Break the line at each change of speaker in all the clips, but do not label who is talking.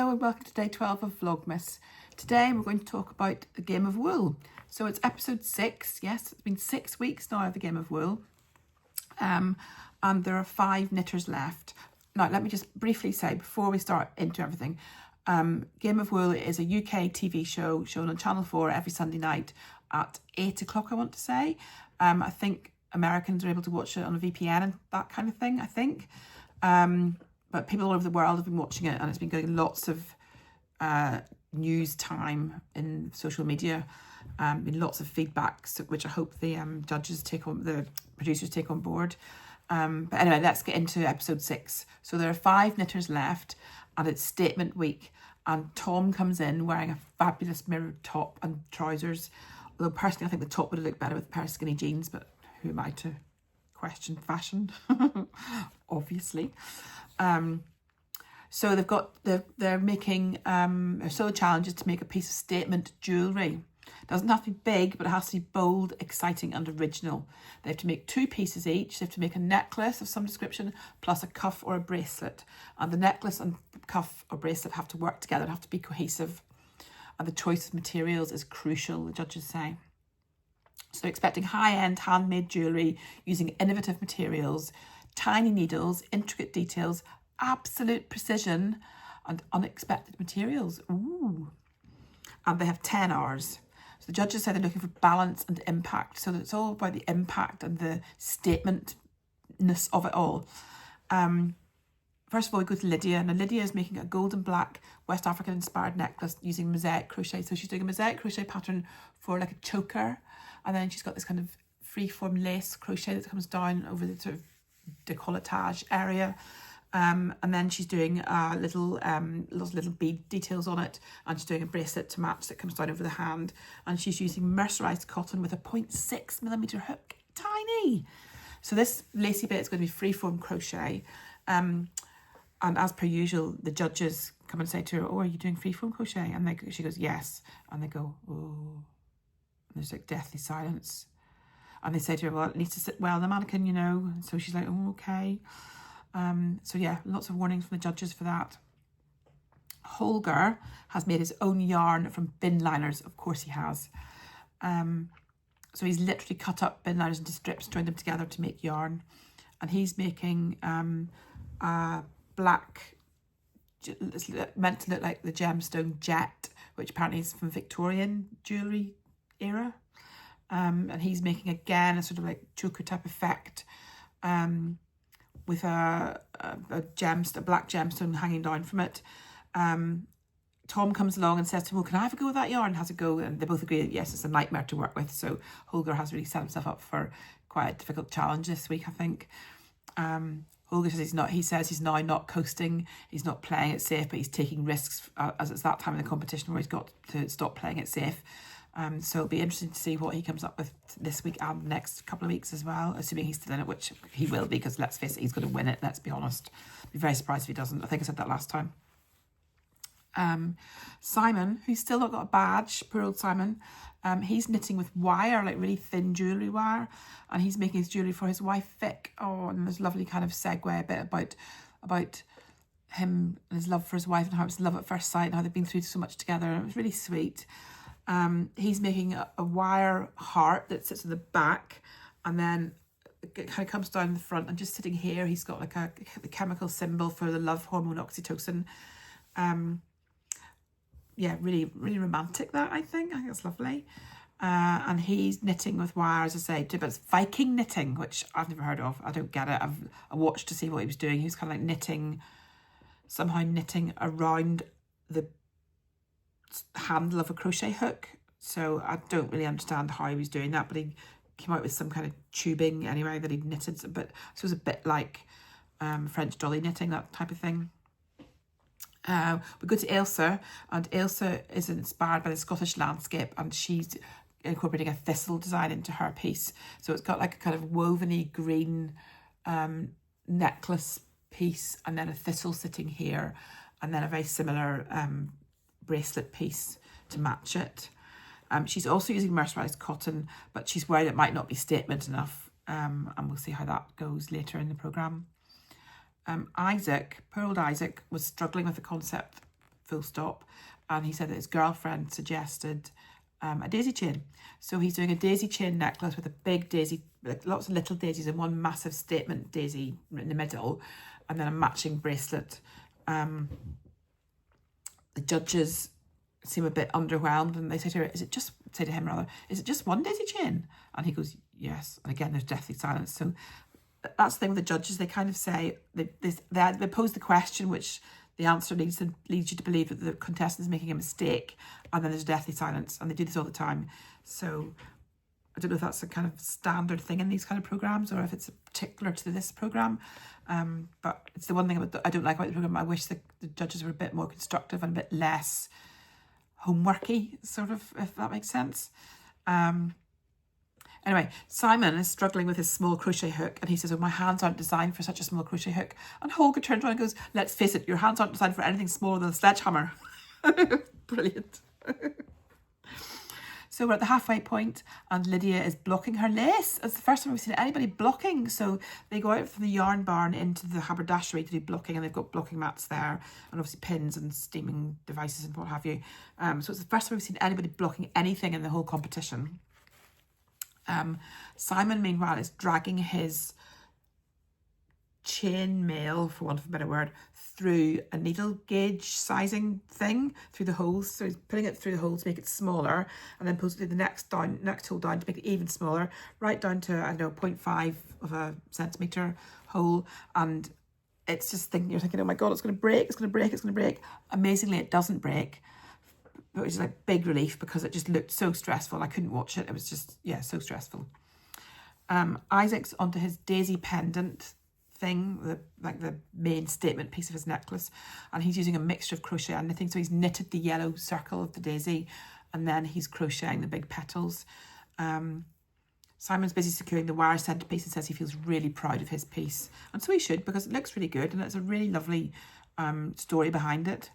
Hello and welcome to day 12 of Vlogmas. Today we're going to talk about the game of wool. So it's episode 6. Yes, it's been 6 weeks now of the game of wool. And there are 5 knitters left. Now let me just briefly say before we start into everything, Game of Wool is a UK TV show shown on Channel 4 every Sunday night at 8 o'clock, I want to say. I think Americans are able to watch it on a VPN and that kind of thing, I think. But people all over the world have been watching it, and it's been getting lots of news time in social media. Been lots of feedbacks, which I hope the the producers take on board. But anyway, let's get into episode 6. So there are 5 knitters left, and it's statement week. And Tom comes in wearing a fabulous mirrored top and trousers. Although personally, I think the top would have looked better with a pair of skinny jeans, but who am I to question fashion? Obviously. So they're making so the challenge is to make a piece of statement jewellery. It doesn't have to be big, but it has to be bold, exciting and original. They have to make 2 pieces each. They have to make a necklace of some description plus a cuff or a bracelet. And the necklace and cuff or bracelet have to work together, have to be cohesive. And the choice of materials is crucial, the judges say. So they're expecting high-end handmade jewellery using innovative materials, tiny needles, intricate details, absolute precision and unexpected materials. Ooh. And they have 10 hours. So the judges say they're looking for balance and impact. So it's all about the impact and the statementness of it all. First of all, we go to Lydia. Now Lydia is making a gold and black West African inspired necklace using mosaic crochet. So she's doing a mosaic crochet pattern for like a choker. And then she's got this kind of free-form lace crochet that comes down over the sort of decolletage area. And then she's doing little bead details on it, and she's doing a bracelet to match that comes down over the hand, and she's using mercerized cotton with a 0.6mm hook, tiny. So this lacy bit is going to be freeform crochet, and as per usual, the judges come and say to her, "Oh, are you doing freeform crochet?" And she goes, "Yes," and they go, "Oh," and there's like deathly silence, and they say to her, "Well, it needs to sit well on the mannequin, you know." So she's like, "Oh, okay." So yeah, lots of warnings from the judges for that. Holger has made his own yarn from bin liners. Of course he has. So he's literally cut up bin liners into strips, joined them together to make yarn. And he's making a black, it's meant to look like the gemstone jet, which apparently is from Victorian jewellery era. And he's making again a sort of like choker type effect. With a black gemstone hanging down from it. Tom comes along and says to him, "Well, can I have a go with that yarn?" Has a go, and they both agree that yes, it's a nightmare to work with. So Holger has really set himself up for quite a difficult challenge this week, I think. Holger says he's now not coasting, he's not playing it safe, but he's taking risks as it's that time in the competition where he's got to stop playing it safe. So it'll be interesting to see what he comes up with this week and the next couple of weeks as well, assuming he's still in it, which he will be, because let's face it, he's going to win it, let's be honest. I'd be very surprised if he doesn't. I think I said that last time. Simon, who's still not got a badge, poor old Simon, he's knitting with wire, like really thin jewellery wire, and he's making his jewellery for his wife Vic. Oh, and there's a lovely kind of segue a bit about him and his love for his wife and how it was love at first sight and how they've been through so much together, and it was really sweet. He's making a wire heart that sits at the back, and then it kind of comes down the front, and just sitting here he's got like the chemical symbol for the love hormone oxytocin. Yeah, really, really romantic that, I think it's lovely. And he's knitting with wire, as I say, but it's Viking knitting, which I've never heard of. I don't get it. I watched to see what he was doing. He was kind of like somehow knitting around the handle of a crochet hook. So I don't really understand how he was doing that, but he came out with some kind of tubing anyway that he'd knitted, but so it was a bit like French dolly knitting, that type of thing. We go to Ailsa, and Ailsa is inspired by the Scottish landscape, and she's incorporating a thistle design into her piece. So it's got like a kind of woveny green necklace piece, and then a thistle sitting here, and then a very similar bracelet piece to match it. She's also using mercerized cotton, but she's worried it might not be statement enough, and we'll see how that goes later in the programme. Isaac, poor old Isaac, was struggling with the concept full stop. And he said that his girlfriend suggested a daisy chain. So he's doing a daisy chain necklace with a big daisy, like lots of little daisies and one massive statement daisy in the middle, and then a matching bracelet. The judges seem a bit underwhelmed, and they say to her, is it just one daisy chain? And he goes, yes. And again, there's deathly silence. So that's the thing with the judges. They kind of say, they pose the question, which the answer leads you to believe that the contestant is making a mistake, and then there's deathly silence, and they do this all the time. So I don't know if that's a kind of standard thing in these kind of programs, or if it's particular to this program. But it's the one thing I don't like about the program. I wish the judges were a bit more constructive and a bit less homeworky, sort of, if that makes sense. Anyway, Simon is struggling with his small crochet hook, and he says, oh, my hands aren't designed for such a small crochet hook. And Holger turns around and goes, let's face it, your hands aren't designed for anything smaller than a sledgehammer. Brilliant. So we're at the halfway point, and Lydia is blocking her lace. It's the first time we've seen anybody blocking. So they go out from the yarn barn into the haberdashery to do blocking, and they've got blocking mats there, and obviously pins and steaming devices and what have you. So it's the first time we've seen anybody blocking anything in the whole competition. Simon, meanwhile, is dragging his chain mail, for want of a better word, through a needle gauge sizing thing through the holes. So he's putting it through the holes to make it smaller, and then pulls it through the next hole down to make it even smaller, right down to, I don't know, 0.5 of a centimetre hole. And it's just you're thinking, oh my God, it's going to break, it's going to break, it's going to break. Amazingly, it doesn't break. But it was like big relief, because it just looked so stressful. I couldn't watch it. It was just, yeah, so stressful. Isaac's onto his daisy pendant thing, the main statement piece of his necklace, and he's using a mixture of crochet and knitting. So he's knitted the yellow circle of the daisy, and then he's crocheting the big petals. Simon's busy securing the wire centerpiece and says he feels really proud of his piece, and so he should, because it looks really good and it's a really lovely story behind it.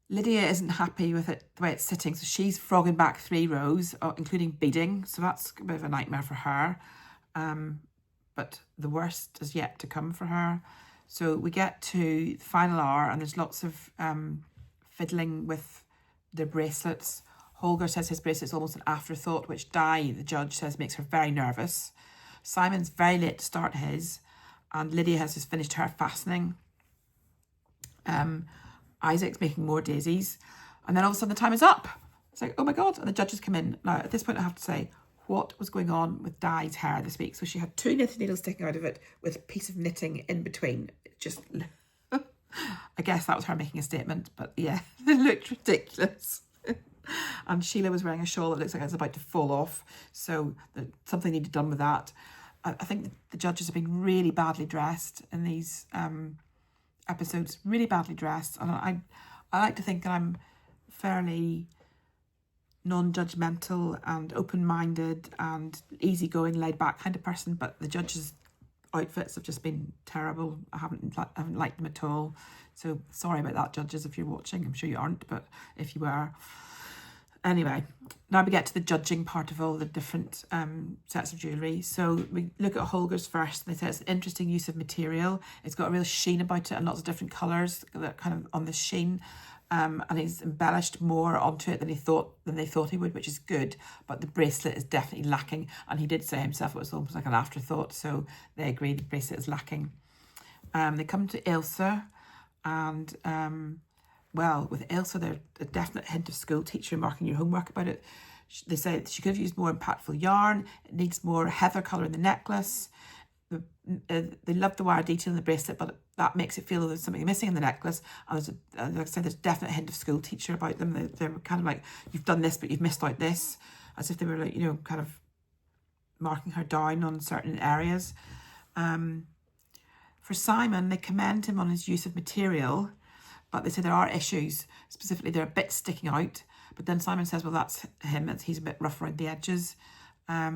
Lydia isn't happy with it the way it's sitting, so she's frogging back 3 rows, including beading, so that's a bit of a nightmare for her. But the worst is yet to come for her. So we get to the final hour, and there's lots of fiddling with the bracelets. Holger says his bracelet's almost an afterthought, which Di, the judge, says makes her very nervous. Simon's very late to start his, and Lydia has just finished her fastening. Isaac's making more daisies, and then all of a sudden the time is up. It's like, oh my God, and the judges come in. Now, at this point, I have to say, what was going on with Di's hair this week? So she had 2 knitting needles sticking out of it with a piece of knitting in between. Just, I guess that was her making a statement, but yeah, it looked ridiculous. And Sheila was wearing a shawl that looks like it's about to fall off, so something needed done with that. I think the judges have been really badly dressed in these episodes, really badly dressed, and I like to think that I'm fairly non-judgmental and open-minded and easygoing, laid-back kind of person, but the judges' outfits have just been terrible. I haven't liked them at all, so sorry about that, judges, if you're watching. I'm sure you aren't, but if you were. Anyway, now we get to the judging part of all the different sets of jewellery. So we look at Holger's first. They say it's an interesting use of material. It's got a real sheen about it and lots of different colours that kind of on the sheen. And he's embellished more onto it than they thought he would, which is good. But the bracelet is definitely lacking. And he did say himself it was almost like an afterthought. So they agree the bracelet is lacking. They come to Ilsa, and well, with Elsa, there's a definite hint of school teacher marking your homework about it. They say she could have used more impactful yarn. It needs more heather colour in the necklace. They love the wire detail in the bracelet, but that makes it feel like there's something missing in the necklace. And like I said, there's a definite hint of school teacher about them. They're kind of like, you've done this, but you've missed out this. As if they were like, kind of marking her down on certain areas. For Simon, they commend him on his use of material, but they say there are issues. Specifically, there are bits sticking out. But then Simon says, well, that's him. He's a bit rough around the edges. They're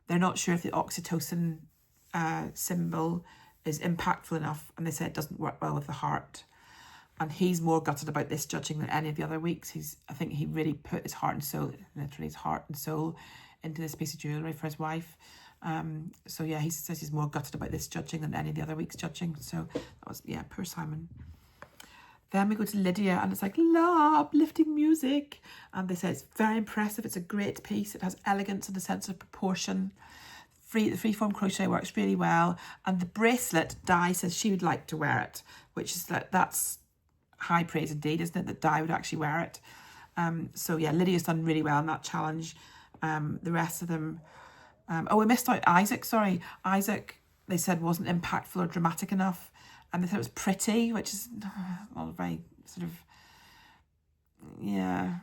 not sure if the oxytocin symbol is impactful enough. And they say it doesn't work well with the heart. And he's more gutted about this judging than any of the other weeks. I think he really put his heart and soul, literally his heart and soul, into this piece of jewellery for his wife. So yeah, he says he's more gutted about this judging than any of the other weeks' judging. So that was, yeah, poor Simon. Then we go to Lydia, and it's like, la, uplifting music. And they say it's very impressive. It's a great piece. It has elegance and a sense of proportion. The freeform crochet works really well. And the bracelet, Di says she would like to wear it, which is that's high praise indeed, isn't it, that Di would actually wear it. So yeah, Lydia's done really well in that challenge. The rest of them, oh, we missed out Isaac, sorry. Isaac, they said, wasn't impactful or dramatic enough. And they thought it was pretty, which is not very sort of, yeah,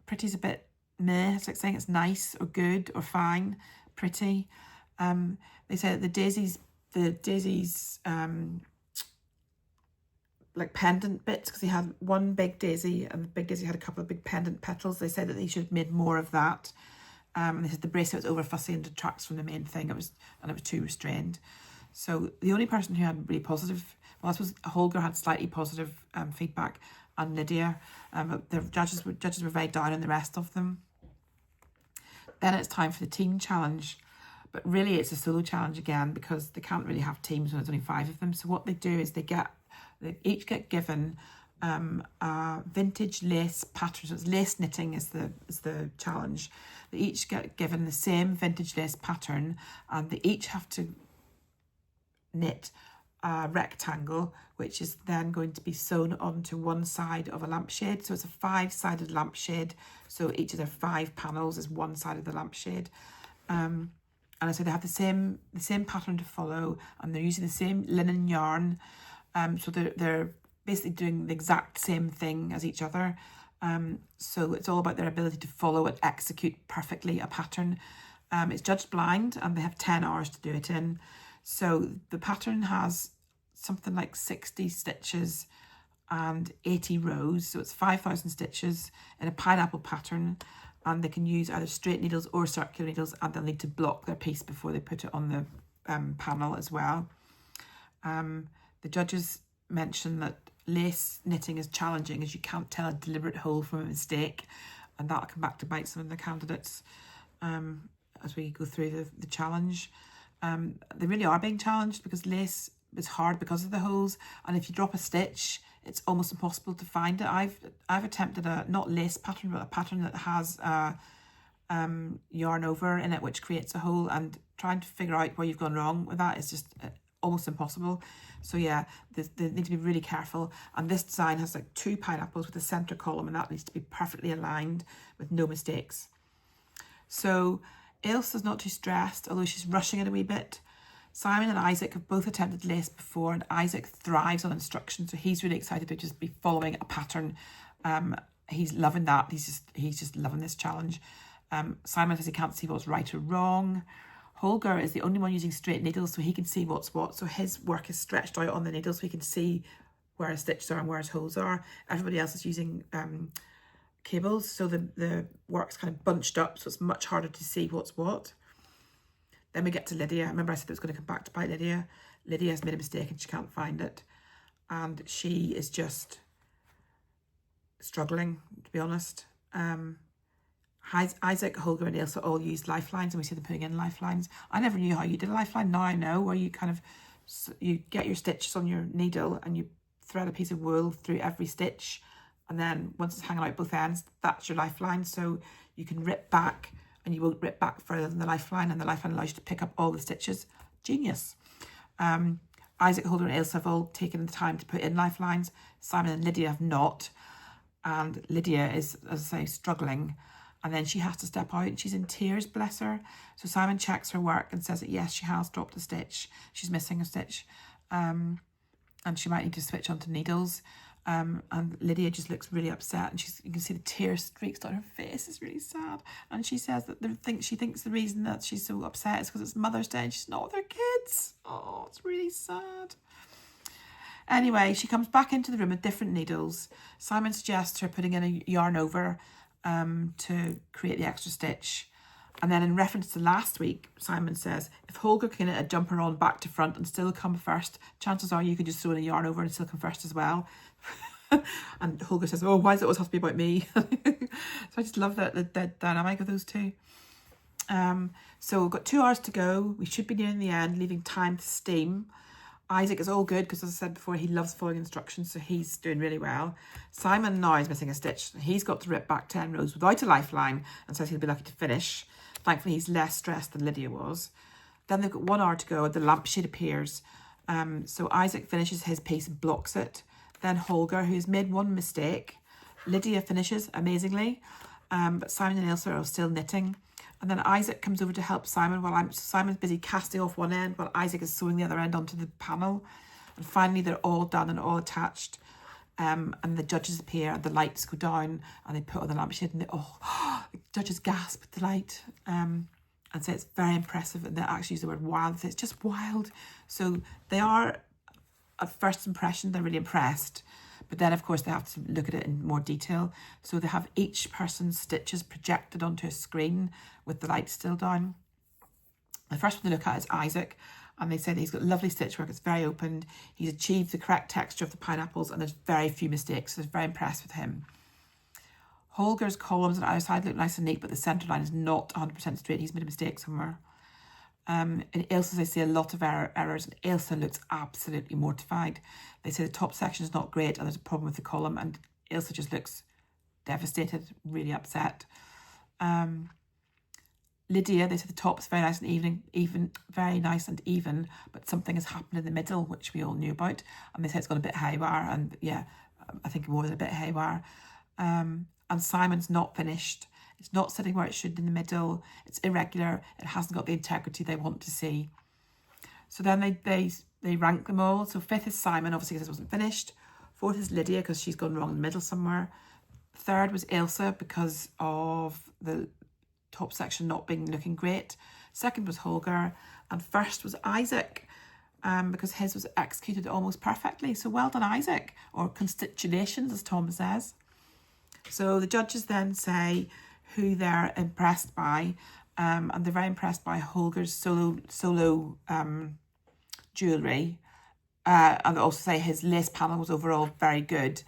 pretty's a bit meh. It's like saying it's nice or good or fine, pretty. They said the daisies, like pendant bits, because he had one big daisy and the big daisy had a couple of big pendant petals. They said that they should have made more of that. And they said the bracelet was over fussy and detracts from the main thing. It was too restrained. So the only person who had really positive, well, I suppose Holger had slightly positive feedback, and Lydia. But the judges were very down on the rest of them. Then it's time for the team challenge. But really it's a solo challenge again, because they can't really have teams when there's only 5 of them. So what they do is they each get given a vintage lace pattern. So it's lace knitting is the challenge. They each get given the same vintage lace pattern, and they each have to knit a rectangle, which is then going to be sewn onto one side of a lampshade. So it's a 5-sided lampshade. So each of their 5 panels is one side of the lampshade. And I say they have the same pattern to follow, and they're using the same linen yarn. So they're basically doing the exact same thing as each other. So it's all about their ability to follow and execute perfectly a pattern. It's judged blind, and they have 10 hours to do it in. So the pattern has something like 60 stitches and 80 rows. So it's 5,000 stitches in a pineapple pattern, and they can use either straight needles or circular needles, and they'll need to block their piece before they put it on the panel as well. The judges mention that lace knitting is challenging, as you can't tell a deliberate hole from a mistake, and that'll come back to bite some of the candidates as we go through the challenge. They really are being challenged, because lace is hard because of the holes, and if you drop a stitch, it's almost impossible to find it. I've attempted a not lace pattern, but a pattern that has yarn over in it, which creates a hole, and trying to figure out where you've gone wrong with that is just almost impossible. So yeah, they need to be really careful. And this design has like 2 pineapples with a center column, and that needs to be perfectly aligned with no mistakes. So Ilse's not too stressed, although she's rushing it a wee bit. Simon and Isaac have both attempted lace before, and Isaac thrives on instruction, so he's really excited to just be following a pattern. He's loving that. He's just loving this challenge. Simon says he can't see what's right or wrong. Holger is the only one using straight needles, so he can see what's what. So his work is stretched out on the needles, so he can see where his stitches are and where his holes are. Everybody else is using cables, so the work's kind of bunched up, so it's much harder to see what's what. Then we get to Lydia. Remember I said it was going to come back to bite Lydia. Lydia has made a mistake and she can't find it, and she is just struggling, to be honest. Isaac, Holger and Ilse all used lifelines, and we see them putting in lifelines. I never knew how you did a lifeline. Now I know, where you you get your stitches on your needle and you thread a piece of wool through every stitch, and then once it's hanging out both ends, that's your lifeline. So you can rip back, and you won't rip back further than the lifeline, and the lifeline allows you to pick up all the stitches. Genius. Isaac, Holger and Ilse have all taken the time to put in lifelines. Simon and Lydia have not, and Lydia is, as I say, struggling. And then she has to step out, and she's in tears, bless her. So Simon checks her work and says that yes, she has dropped a stitch. She's missing a stitch. And she might need to switch onto needles. And Lydia just looks really upset, and you can see the tear streaks down her face. It's really sad. And she says that she thinks the reason that she's so upset is because it's Mother's Day and she's not with her kids. Oh, it's really sad. Anyway, she comes back into the room with different needles. Simon suggests her putting in a yarn over to create the extra stitch. And then in reference to last week, Simon says, if Holger can knit a jumper on back to front and still come first, chances are you can just throw in a yarn over and still come first as well. And Holger says, oh, why does it always have to be about me? So I just love the dynamic of those two. So we've got 2 hours to go. We should be nearing the end, leaving time to steam. Isaac is all good because, as I said before, he loves following instructions, so he's doing really well. Simon now is missing a stitch. He's got to rip back 10 rows without a lifeline and says he'll be lucky to finish. Thankfully, he's less stressed than Lydia was. Then they've got 1 hour to go. The lampshade appears. So Isaac finishes his piece and blocks it. Then Holger, who's made 1 mistake. Lydia finishes amazingly, but Simon and Ilse are still knitting. And then Isaac comes over to help Simon while Simon's busy casting off one end while Isaac is sewing the other end onto the panel. And finally, they're all done and all attached. And the judges appear and the lights go down and they put on the lampshade and the judges gasp with delight and say it's very impressive, and they actually use the word wild. They say it's just wild. So they are, at first impression, they're really impressed. But then, of course, they have to look at it in more detail. So they have each person's stitches projected onto a screen with the lights still down. The first one they look at is Isaac, and they say that he's got lovely stitch work. It's very opened. He's achieved the correct texture of the pineapples, and there's very few mistakes. So they're very impressed with him. Holger's columns on either side look nice and neat, but the centre line is not 100% straight. He's made a mistake somewhere. In Ilse's, they see a lot of errors, and Ilse looks absolutely mortified. They say the top section is not great and there's a problem with the column, and Ilse just looks devastated, really upset. Lydia, they say the top is very nice and very nice and even, but something has happened in the middle, which we all knew about, and they say it's gone a bit haywire, and yeah, I think more than a bit haywire. And Simon's not finished. It's not sitting where it should in the middle. It's irregular. It hasn't got the integrity they want to see. So then they rank them all. So 5th is Simon, obviously because it wasn't finished. 4th is Lydia because she's gone wrong in the middle somewhere. 3rd was Ilse because of the top section not looking great. 2nd was Holger, and 1st was Isaac because his was executed almost perfectly. So well done, Isaac, or constitutions, as Tom says. So the judges then say who they're impressed by, and they're very impressed by Holger's solo jewellery, and they also say his lace panel was overall very good.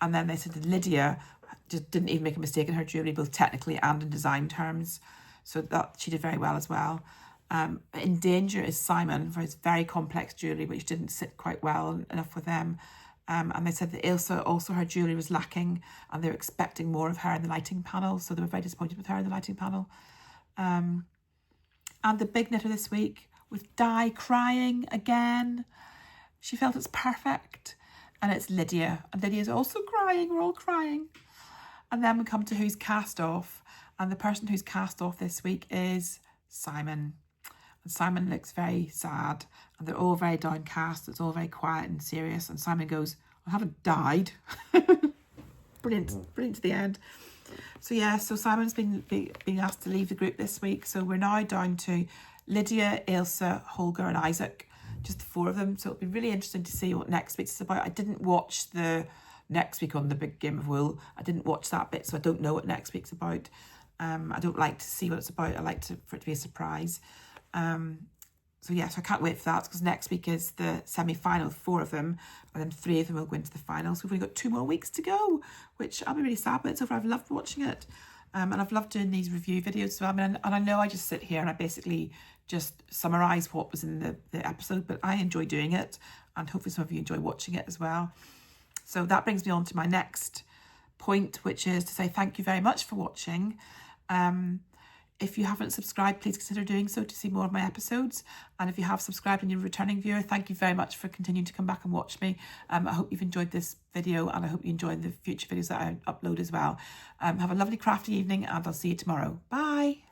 And then they said that Lydia just didn't even make a mistake in her jewellery, both technically and in design terms, so that she did very well as well. In danger is Simon for his very complex jewellery, which didn't sit quite well enough with them. And they said that Ilse, also her jewellery was lacking, and they were expecting more of her in the lighting panel, so they were very disappointed with her in the lighting panel. And the big knitter this week, with Di crying again. She felt it's perfect, and it's Lydia. And Lydia's also crying, we're all crying. And then we come to who's cast off, and the person who's cast off this week is Simon. And Simon looks very sad, and they're all very downcast. It's all very quiet and serious. And Simon goes, I haven't died. Brilliant to the end. So yeah, so Simon's been asked to leave the group this week. So we're now down to Lydia, Ilse, Holger and Isaac, just the 4 of them. So it'll be really interesting to see what next week's is about. I didn't watch the next week on the Big Game of Wool. I didn't watch that bit, so I don't know what next week's about. I don't like to see what it's about. I like for it to be a surprise. So yeah, so I can't wait for that, because next week is the semi-final, 4 of them, and then 3 of them will go into the final. So we've only got 2 more weeks to go, which I'll be really sad, but it's over. I've loved watching it. And I've loved doing these review videos as well. I mean, and I know I just sit here and I basically just summarise what was in the episode, but I enjoy doing it, and hopefully some of you enjoy watching it as well. So that brings me on to my next point, which is to say thank you very much for watching. If you haven't subscribed, please consider doing so to see more of my episodes. And if you have subscribed and you're a returning viewer, thank you very much for continuing to come back and watch me. I hope you've enjoyed this video, and I hope you enjoy the future videos that I upload as well. Have a lovely crafty evening, and I'll see you tomorrow. Bye.